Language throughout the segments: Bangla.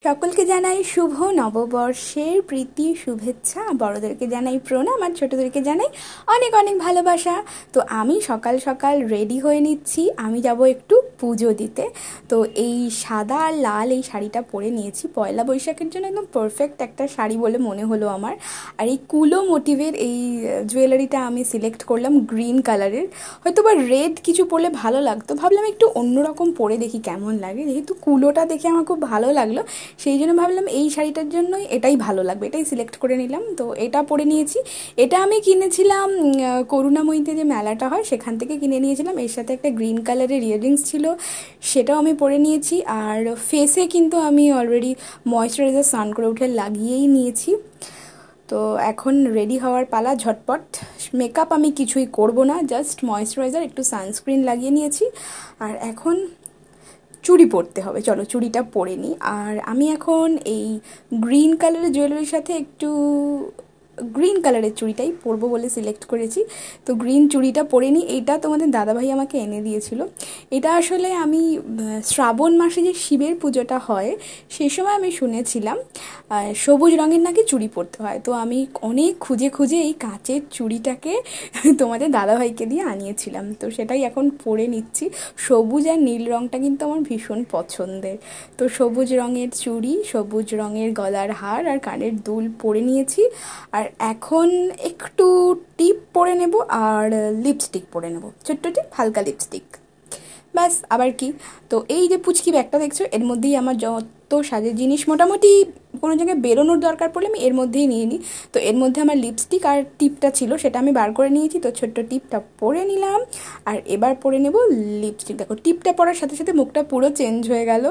সকলকে জানাই শুভ নববর্ষের প্রীতি শুভেচ্ছা। বড়দেরকে জানাই প্রণাম আর ছোটদেরকে জানাই অনেক অনেক ভালোবাসা। তো আমি সকাল সকাল রেডি হয়ে নিচ্ছি, আমি যাব একটু পুজো দিতে। তো এই সাদা আর লাল এই শাড়িটা পরে নিয়েছি, পয়লা বৈশাখের জন্য একদম পারফেক্ট একটা শাড়ি বলে মনে হলো আমার। আর এই কুলো মোটিভের এই জুয়েলারিটা আমি সিলেক্ট করলাম গ্রিন কালারের। হয়তো বা রেড কিছু পরলে ভালো লাগতো, ভাবলাম একটু অন্যরকম পরে দেখি কেমন লাগে। যেহেতু কুলোটা দেখে আমার খুব ভালো লাগলো, সেই জন্য ভাবলাম এই শাড়িটার জন্যই এটাই ভালো লাগবে, এটাই সিলেক্ট করে নিলাম। তো এটা পরে নিয়েছি। এটা আমি কিনেছিলাম করুণাময়ীতে যে মেলাটা হয় সেখান থেকে কিনে নিয়েছিলাম। এর সাথে একটা গ্রিন কালারের ইয়াররিংস ছিল, সেটাও আমি পরে নিয়েছি। আর ফেসে কিন্তু আমি অলরেডি ময়েশ্চারাইজার স্নান করে উঠে লাগিয়েই নিয়েছি। তো এখন রেডি হওয়ার পালা, ঝটপট। মেকআপ আমি কিছুই করব না, জাস্ট ময়েশ্চারাইজার একটু সানস্ক্রিন লাগিয়ে নিয়েছি। আর এখন চুড়ি পরতে হবে, চলো চুড়িটা পরে নিই। আর আমি এখন এই গ্রিন কালারের জুয়েলারির সাথে একটু গ্রিন কালারের চুড়িটাই পরবো বলে সিলেক্ট করেছি। তো গ্রিন চুড়িটা পরে নিই। এইটা তোমাদের দাদাভাই আমাকে এনে দিয়েছিল। এটা আসলে আমি শ্রাবণ মাসে যে শিবের পুজোটা হয় সেই সময় আমি শুনেছিলাম সবুজ রঙের নাকি চুড়ি পরতে হয়। তো আমি অনেক খুঁজে খুঁজে এই কাঁচের চুড়িটাকে তোমাদের দাদাভাইকে দিয়ে আনিয়েছিলাম। তো সেটাই এখন পরে নিচ্ছি। সবুজ আর নীল রঙটা কিন্তু আমার ভীষণ পছন্দের। তো সবুজ রঙের চুড়ি, সবুজ রঙের গলার হার আর কানের দুল পরে নিয়েছি। আর এখন একটু টিপ পরে নেব আর লিপস্টিক পরে নেব, ছোট্ট টিপ, হালকা লিপস্টিক, ব্যাস। আবার কি, তো এই যে পুচকি ব্যাগটা দেখছো, এর মধ্যেই আমার যত সাজের জিনিস, মোটামুটি কোনো জায়গায় বেরোনোর দরকার পড়লে আমি এর মধ্যেই নিয়ে নিই। তো এর মধ্যে আমার লিপস্টিক আর টিপটা ছিল, সেটা আমি বার করে নিয়েছি। তো ছোট্ট টিপটা পরে নিলাম। আর এবার পরে নেব লিপস্টিক। দেখো টিপটা পরার সাথে সাথে মুখটা পুরো চেঞ্জ হয়ে গেল।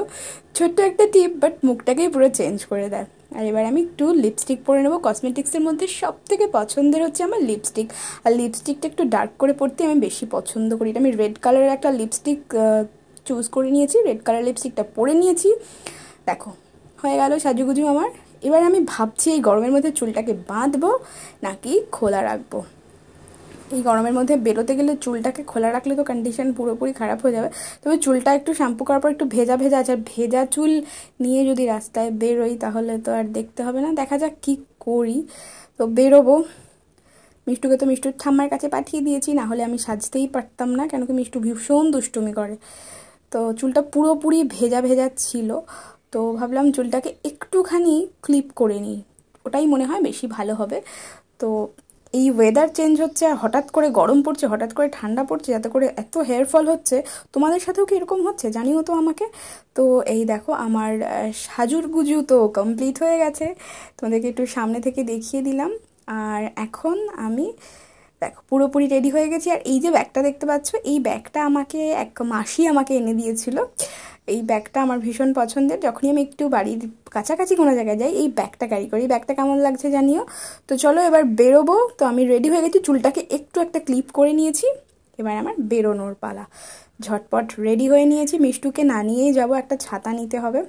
ছোট্ট একটা টিপ, বাট মুখটাকেই পুরো চেঞ্জ করে দেয়। আর এবার আমি একটু লিপস্টিক পরে নেবো। কসমেটিক্সের মধ্যে সব থেকে পছন্দের হচ্ছে আমার লিপস্টিক। আর লিপস্টিকটা একটু ডার্ক করে পরতে আমি বেশি পছন্দ করি। এটা আমি রেড কালারের একটা লিপস্টিক চুজ করে নিয়েছি, রেড কালার লিপস্টিকটা পরে নিয়েছি। দেখো হয়ে গেল সাজুগুজু আমার। এবার আমি ভাবছি এই গরমের মধ্যে চুলটাকে বাঁধবো নাকি খোলা রাখবো। এই গরমের মধ্যে বেরোতে গেলে চুলটাকে খোলা রাখলে তো কন্ডিশন পুরোপুরি খারাপ হয়ে যাবে। তবে চুলটা একটু শ্যাম্পু করার পর একটু ভেজা ভেজা আছে, আর ভেজা চুল নিয়ে যদি রাস্তায় বেরোই তাহলে তো আর দেখতে হবে না। দেখা যাক কী করি। তো বেরোবো। মিষ্টুকে তো মিষ্টুর ঠাম্মার কাছে পাঠিয়ে দিয়েছি, না হলে আমি সাজতেই পারতাম না, কেন কি মিষ্টু ভীষণ দুষ্টুমি করে। তো চুলটা পুরোপুরি ভেজা ভেজা ছিল, তো ভাবলাম চুলটাকে একটুখানি ক্লিপ করে নিই, ওটাই মনে হয় বেশি ভালো হবে। তো এই ওয়েদার চেঞ্জ হচ্ছে, আর হঠাৎ করে গরম পড়ছে, হঠাৎ করে ঠান্ডা পড়ছে, যাতে করে এত হেয়ার ফল হচ্ছে। তোমাদের সাথেও কি এরকম হচ্ছে জানিও তো আমাকে। তো এই দেখো আমার সাজুর গুজু তো কমপ্লিট হয়ে গেছে, তোমাদেরকে একটু সামনে থেকে দেখিয়ে দিলাম। আর এখন আমি দেখো পুরোপুরি রেডি হয়ে গেছি। আর এই যে ব্যাগটা দেখতে পাচ্ছ, এই ব্যাগটা আমাকে এক মাসি আমাকে এনে দিয়েছিল। এই ব্যাগটা আমার ভীষণ পছন্দের। যখনই আমি একটু বাড়ির কাছাকাছি কোনো জায়গায় যাই এই ব্যাগটা ক্যারি করি। ব্যাগটা কেমন লাগছে জানিও। তো চলো এবার বেরোবো। তো আমি রেডি হয়ে গেছি, চুলটাকে একটু একটা ক্লিপ করে নিয়েছি। এবার আমার বেরোনোর পালা। ঝটপট রেডি হয়ে নিয়েছি, মিষ্টুকে না নিয়েই যাবো, একটা ছাতা নিতে হবে।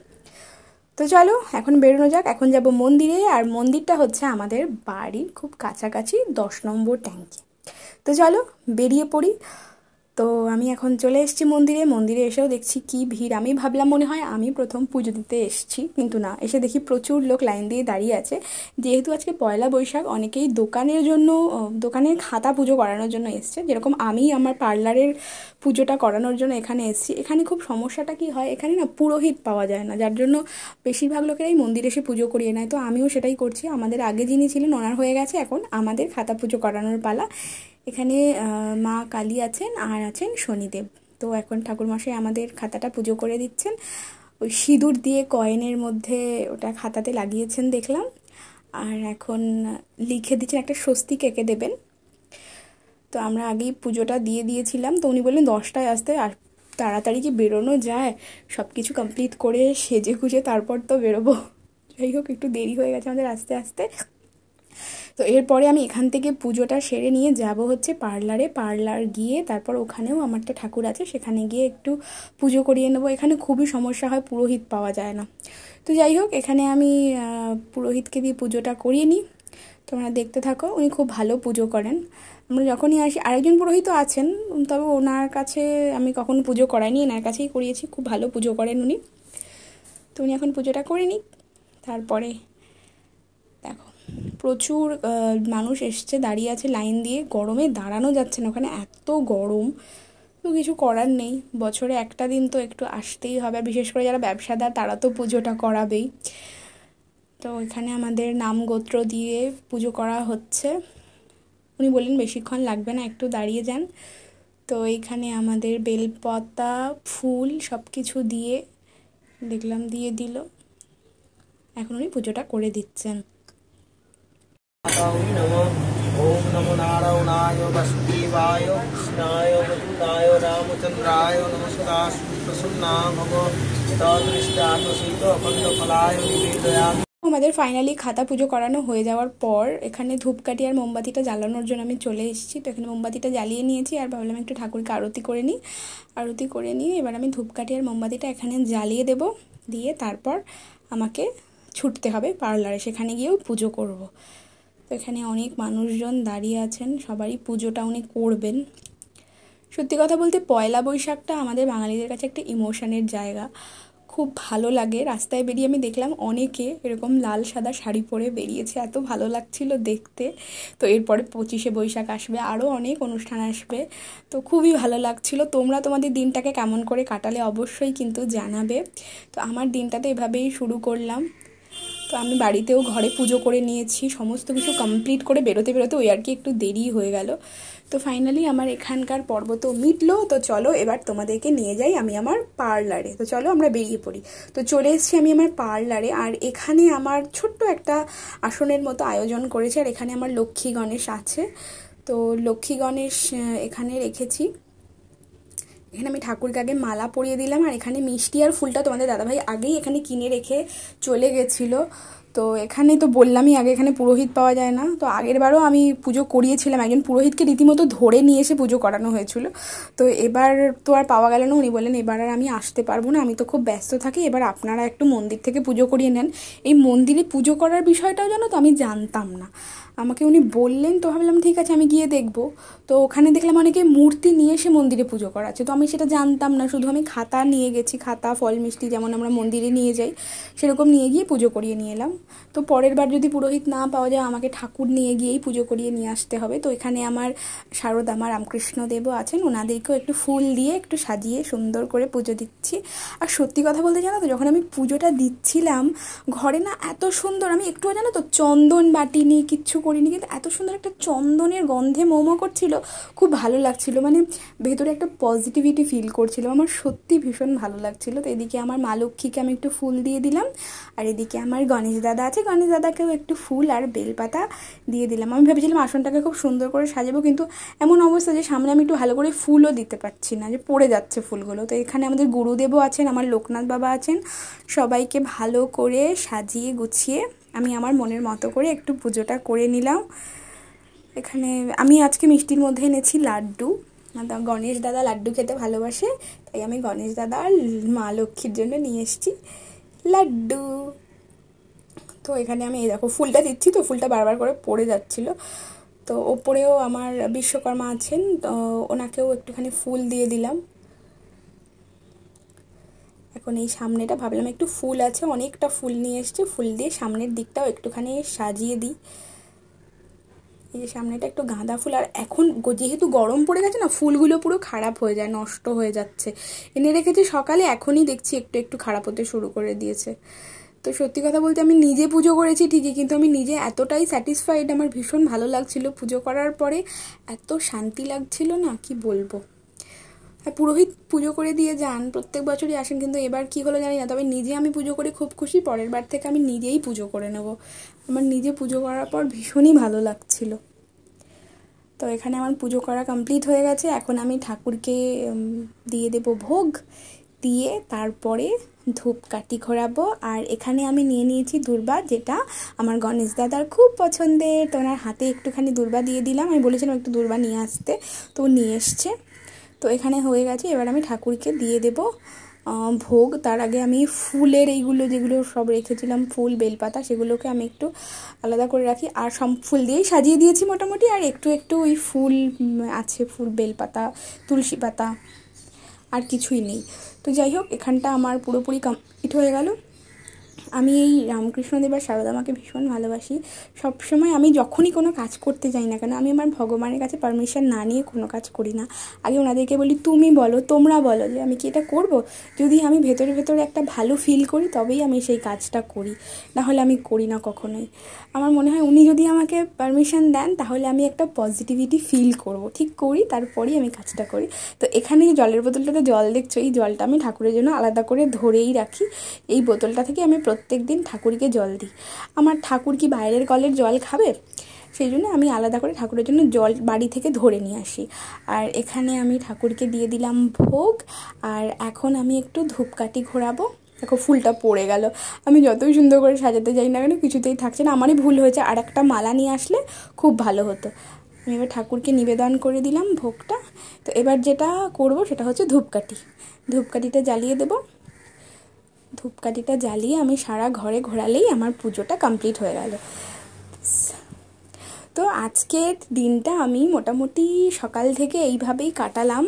তো চলো এখন বেরোনো যাক। এখন যাব মন্দিরে, আর মন্দিরটা হচ্ছে আমাদের বাড়ির খুব কাছাকাছি 10 নম্বর ট্যাঙ্কি। তো চলো বেরিয়ে পড়ি। তো আমি এখন চলে এসেছি মন্দিরে। মন্দিরে এসেও দেখছি কি ভিড়। আমি ভাবলাম মনে হয় আমি প্রথম পুজো দিতে এসেছি, কিন্তু না, এসে দেখি প্রচুর লোক লাইন দিয়ে দাঁড়িয়ে আছে। যেহেতু আজকে পয়লা বৈশাখ, অনেকেই দোকানের জন্য, দোকানের খাতা পুজো করানোর জন্য এসছে। যেরকম আমি আমার পার্লারের পুজোটা করানোর জন্য এখানে এসেছি। এখানে খুব সমস্যাটা কি হয়, এখানে না পুরোহিত পাওয়া যায় না, যার জন্য বেশিরভাগ লোকেরাই মন্দিরে এসে পুজো করিয়ে নেয়। তো আমিও সেটাই করছি। আমাদের আগে যিনি ছিলেন ওনার হয়ে গেছে, এখন আমাদের খাতা পুজো করানোর পালা। এখানে মা কালী আছেন আর আছেন শনিদেব। তো এখন ঠাকুরমশাই আমাদের খাতাটা পুজো করে দিচ্ছেন। ওই সিঁদুর দিয়ে কয়েনের মধ্যে ওটা খাতাতে লাগিয়েছেন দেখলাম। আর এখন লিখে দিচ্ছেন, একটা স্বস্তিক এঁকে দেবেন। তো আমরা আগেই পুজোটা দিয়ে দিয়েছিলাম। তো উনি বললেন 10টায় আসতে। আর তাড়াতাড়ি কি বেরোনো যায়, সব কিছু কমপ্লিট করে সেজে গুজে তারপর তো বেরোবো। যাই হোক একটু দেরি হয়ে গেছে আমাদের আস্তে আস্তে। তো এরপরে আমি এখান থেকে পুজোটা সেরে নিয়ে যাব হচ্ছে পার্লারে। পার্লার গিয়ে তারপর ওখানেও আমার একটা ঠাকুর আছে, সেখানে গিয়ে একটু পুজো করিয়ে নেবো। এখানে খুবই সমস্যা হয়, পুরোহিত পাওয়া যায় না। তো যাই হোক এখানে আমি পুরোহিতকে দিয়ে পুজোটা করিয়ে নিই। তোমরা দেখতে থাকো, উনি খুব ভালো পুজো করেন। আমরা যখনই আসি, আরেকজন পুরোহিত আছেন, তবে ওনার কাছে আমি কখনো পুজো করাইনি, এনার কাছেই করিয়েছি। খুব ভালো পুজো করেন উনি। তো উনি এখন পুজোটা করে নিক, তারপরে দেখো প্রচুর মানুষ এসছে, দাঁড়িয়ে আছে লাইন দিয়ে, গরমে দাঁড়ানো যাচ্ছে না, ওখানে এত গরম। তো কিছু করার নেই, বছরে একটা দিন তো একটু আসতেই হবে, বিশেষ করে যারা ব্যবসাদার তারা তো পুজোটা করাবেই। তো এখানে আমাদের নাম গোত্র দিয়ে পুজো করা হচ্ছে। উনি বললেন বেশিক্ষণ লাগবে না, একটু দাঁড়িয়ে যান। তো এইখানে আমাদের বেলপাতা ফুল সব কিছু দিয়ে দেখলাম দিয়ে দিল, এখন উনি পুজোটা করে দিচ্ছেন। ओम नमो नारायणाय वासुदेवाय कृष्णाय वसुदेवाय रामचंद्राय नमस्कार प्रसन्ना भव तदृष्टानुशीत अखंडफलाय निवेदयामि। আমাদের ফাইনালি খাতা পুজো করানো হয়ে যাওয়ার পর এখানে ধূপকাঠি আর মোমবাতিটা জ্বালানোর জন্য আমি চলে এসেছি। তো এখানে মোমবাতিটা জ্বালিয়ে নিয়েছি, আর ভাবলাম একটু ঠাকুরকে আরতি করে নিই। আরতি করে নিয়ে এবার আমি ধূপকাঠি আর মোমবাতিটা এখানে জ্বালিয়ে দেব, দিয়ে তারপর আমাকে ছুটতে হবে পার্লারে, সেখানে গিয়েও পুজো করব। তো এখানে অনেক মানুষজন দাঁড়িয়ে আছেন, সবারই পুজোটা উনি করবেন। সত্যি কথা বলতে পয়লা বৈশাখটা আমাদের বাঙালিদের কাছে একটা ইমোশনের জায়গা, খুব ভালো লাগে। রাস্তায় বেরিয়ে আমি দেখলাম অনেকে এরকম লাল সাদা শাড়ি পরে বেরিয়েছে, এত ভালো লাগছিল দেখতে। তো এরপরে 25শে বৈশাখ আসবে, আরও অনেক অনুষ্ঠান আসবে, তো খুবই ভালো লাগছিল। তোমরা তোমাদের দিনটাকে কেমন করে কাটালে অবশ্যই কিন্তু জানাবে। তো আমার দিনটাতে এভাবেই শুরু করলাম। তো আমি বাড়িতেও ঘরে পুজো করে নিয়েছি, সমস্ত কিছু কমপ্লিট করে বেরোতে বেরোতে ওই আর কি একটু দেরি হয়ে গেল। তো ফাইনালি আমার এখানকার পর্ব তো মিটলো। তো চলো এবার তোমাদেরকে নিয়ে যাই আমি আমার পার্লারে। তো চলো আমরা বেরিয়ে পড়ি। তো চলে এসেছি আমি আমার পার্লারে, আর এখানে আমার ছোট্ট একটা আসনের মতো আয়োজন করেছে, আর এখানে আমার লক্ষ্মী গণেশ আছে। তো লক্ষ্মী গণেশ এখানে রেখেছি। এখানে আমি ঠাকুরকে আগে মালা পরিয়ে দিলাম, আর এখানে মিষ্টি আর ফুলটা তোমাদের দাদাভাই আগেই এখানে কিনে রেখে চলে গেছিলো। তো এখানে তো বললামই আগে এখানে পুরোহিত পাওয়া যায় না। তো আগের বারও আমি পুজো করিয়েছিলাম, একজন পুরোহিতকে রীতিমতো ধরে নিয়ে এসে পুজো করানো হয়েছিল। তো এবার তো আর পাওয়া গেল না, উনি বললেন এবার আর আমি আসতে পারবো না, আমি তো খুব ব্যস্ত থাকি, এবার আপনারা একটু মন্দির থেকে পুজো করিয়ে নেন। এই মন্দিরে পুজো করার বিষয়টাও জানো তো আমি জানতাম না, আমাকে উনি বললেন, তো ভাবলাম ঠিক আছে আমি গিয়ে দেখবো। তো ওখানে দেখলাম অনেকে মূর্তি নিয়ে এসে মন্দিরে পুজো করাচ্ছে, তো আমি সেটা জানতাম না, শুধু আমি খাতা নিয়ে গেছি, খাতা ফল মিষ্টি যেমন আমরা মন্দিরে নিয়ে যাই সেরকম নিয়ে গিয়ে পুজো করিয়ে নিয়ে এলাম। তো পরের বার যদি পুরোহিত না পাওয়া যায় আমাকে ঠাকুর নিয়ে গিয়েই পুজো করিয়ে নিয়ে আসতে হবে। তো এখানে আমার শারদামা রামকৃষ্ণদেবও আছেন, ওনাদেরকেও একটু ফুল দিয়ে একটু সাজিয়ে সুন্দর করে পুজো দিচ্ছি। আর সত্যি কথা বলতে জানো তো যখন আমি পুজোটা দিচ্ছিলাম ঘরে না এত সুন্দর, আমি একটুও জানো তো চন্দন বাটিনি কিচ্ছু করিনি, কিন্তু এত সুন্দর একটা চন্দনের গন্ধে মোমো করছিল, খুব ভালো লাগছিল, মানে ভেতরে একটা পজিটিভিটি ফিল করছিলাম, আমার সত্যি ভীষণ ভালো লাগছিল। তো এদিকে আমার মা লক্ষ্মীকে আমি একটু ফুল দিয়ে দিলাম, আর এদিকে আমার গণেশ দাদা আছে, গণেশ দাদাকেও একটু ফুল আর বেলপাতা দিয়ে দিলাম। আমি ভেবেছিলাম আসনটাকে খুব সুন্দর করে সাজাবো, কিন্তু এমন অবস্থা যে সামনে আমি একটু ভালো করে ফুলও দিতে পারছি না, যে পড়ে যাচ্ছে ফুলগুলো। তো এখানে আমাদের গুরুদেবও আছেন, আমার লোকনাথ বাবা আছেন, সবাইকে ভালো করে সাজিয়ে গুছিয়ে আমি আমার মনের মতো করে একটু পুজোটা করে নিলাম। এখানে আমি আজকে মিষ্টির মধ্যে এনেছি লাড্ডু, গণেশ দাদা লাড্ডু খেতে ভালোবাসে, তাই আমি গণেশ দাদা আর মা লক্ষ্মীর জন্য নিয়ে এসেছি লাড্ডু। তো এখানে আমি এই দেখো ফুলটা দিচ্ছি, তো ফুলটা বারবার করে পড়ে যাচ্ছিলো। তো ওপরেও আমার বিশ্বকর্মা আছেন, তো ওনাকেও একটুখানি ফুল দিয়ে দিলাম। এখন এই সামনেটা ভাবলাম একটু ফুল আছে, অনেকটা ফুল নিয়ে এসছে, ফুল দিয়ে সামনের দিকটাও একটুখানি সাজিয়ে দিই। এই যে সামনেটা একটু গাঁদা ফুল, আর এখন যেহেতু গরম পড়ে গেছে না ফুলগুলো পুরো খারাপ হয়ে যায়, নষ্ট হয়ে যাচ্ছে। এনে রেখেছি সকালে, এখনই দেখছি একটু একটু খারাপ হতে শুরু করে দিয়েছে। তো সত্যি কথা বলতে আমি নিজে পুজো করেছি ঠিকই, কিন্তু আমি নিজে এতটাই স্যাটিসফাইড, আমার ভীষণ ভালো লাগছিল পুজো করার পরে, এত শান্তি লাগছিল না কি বলবো। আর পুরোহিত পুজো করে দিয়ে যান, প্রত্যেক বছরই আসেন, কিন্তু এবার কি হলো জানি না, তবে নিজে আমি পুজো করে খুব খুশি, পরের বার থেকে আমি নিজেই পুজো করে নেব। আমার নিজে পুজো করার পর ভীষণই ভালো লাগছিল। তো এখানে আমার পুজো করা কমপ্লিট হয়ে গেছে, এখন আমি ঠাকুরকে দিয়ে দেব ভোগ, দিয়ে তারপরে ধূপকাঠি ঘোরাবো। আর এখানে আমি নিয়ে নিয়েছি দূর্বা, যেটা আমার গণেশ দাদার খুব পছন্দের, তো ওনার হাতে একটুখানি দূর্বা দিয়ে দিলাম, আমি বলেছিলাম একটু দূর্বা নিয়ে আসতে, তো নিয়ে এসছে। তো এখানে হয়ে গেছে, এবার আমি ঠাকুরকে দিয়ে দেব ভোগ। তার আগে আমি ফুলের এইগুলো যেগুলো সব রেখেছিলাম ফুল বেলপাতা, সেগুলোকে আমি একটু আলাদা করে রাখি, আর সব ফুল দিয়েই সাজিয়ে দিয়েছি মোটামুটি, আর একটু একটু ওই ফুল আছে, ফুল বেলপাতা তুলসী পাতা, আর কিছুই নেই। তো যাই হোক এখানটা আমার পুরোপুরি কমপ্লিট হয়ে গেল। আমি এই রামকৃষ্ণদেব আর সারদা মাকে ভীষণ ভালোবাসি। সবসময় আমি যখনই কোনো কাজ করতে যাই না কেন, আমি আমার ভগবানের কাছে পারমিশন না নিয়ে কোনো কাজ করি না। আগে ওনাদেরকে বলি তুমি বলো, তোমরা বলো যে আমি কি এটা করব। যদি আমি ভেতরে ভেতরে একটা ভালো ফিল করি তবেই আমি সেই কাজটা করি, নাহলে আমি করি না কখনোই। আমার মনে হয় উনি যদি আমাকে পারমিশন দেন তাহলে আমি একটা পজিটিভিটি ফিল করব, ঠিক করি, তারপরেই আমি কাজটা করি। তো এখানে যে জলের বোতলটাতে জল দেখছো, এই জলটা আমি ঠাকুরের জন্য আলাদা করে ধরেই রাখি। এই বোতলটা থেকে আমি প্রত্যেক দিন ঠাকুরকে জল দিই। আমার ঠাকুর কি বাইরের কলের জল খাবে? সেই জন্য আমি আলাদা করে ঠাকুরের জন্য জল বাড়ি থেকে ধরে নিয়ে আসি। আর এখানে আমি ঠাকুরকে দিয়ে দিলাম ভোগ। আর এখন আমি একটু ধূপকাঠি ঘোরাবো। দেখো ফুলটা পড়ে গেল, আমি যতই সুন্দর করে সাজাতে যাই না কেন কিছুতেই থাকছে না। আমারই ভুল হয়েছে, আর একটা মালা নিয়ে আসলে খুব ভালো হতো। আমি এবার ঠাকুরকে নিবেদন করে দিলাম ভোগটা। তো এবার যেটা করব সেটা হচ্ছে ধূপকাঠিটা জ্বালিয়ে দেবো। ধূপকাঠিটা জ্বালিয়ে আমি সারা ঘরে ঘোরালেই আমার পুজোটা কমপ্লিট হয়ে গেল। তো আজকের দিনটা আমি মোটামুটি সকাল থেকে এইভাবেই কাটালাম।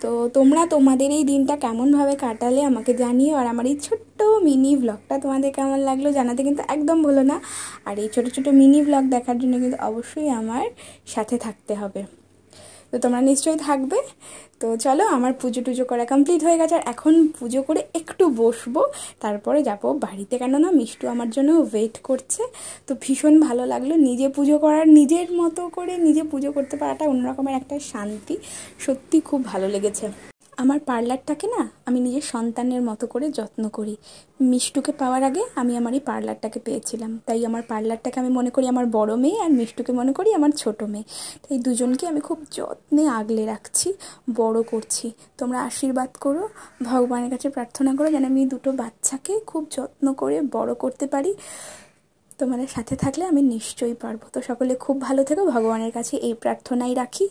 তো তোমরা তোমাদের এই দিনটা কেমনভাবে কাটালে আমাকে জানিও। আর আমার এই ছোট্ট মিনি ব্লগটা তোমাদের কেমন লাগলো জানাতে কিন্তু একদম ভুলো না। আর এই ছোটো ছোটো মিনি ব্লগ দেখার জন্য কিন্তু অবশ্যই আমার সাথে থাকতে হবে। তো তোমরা নিশ্চয়ই থাকবে। তো চলো, আমার পুজো টুজো করা কমপ্লিট হয়ে গেছে। আর এখন পুজো করে একটু বসবো, তারপরে যাবো বাড়িতে, কেননা মিষ্টু আমার জন্য ওয়েট করছে। তো ভীষণ ভালো লাগলো নিজে পুজো করার, নিজের মতো করে নিজে পুজো করতে পারাটা অন্যরকমের একটা শান্তি। সত্যি খুব ভালো লেগেছে। আমার পার্লারটাকে না আমি নিজের সন্তানের মতো করে যত্ন করি। মিষ্টুকে পাওয়ার আগে আমি আমার এই পার্লারটাকে পেয়েছিলাম, তাই আমার পার্লারটাকে আমি মনে করি আমার বড় মেয়ে, আর মিষ্টুকে মনে করি আমার ছোট মেয়ে। তাই দুজনকে আমি খুব যত্নে আগলে রাখছি, বড় করছি। তোমরা আশীর্বাদ করো, ভগবানের কাছে প্রার্থনা করো যেন আমি দুটো বাচ্চাকে খুব যত্ন করে বড় করতে পারি। তোমাদের সাথে থাকলে আমি নিশ্চয়ই পারবো। তো সকলে খুব ভালো থেকো, ভগবানের কাছে এই প্রার্থনাই রাখি।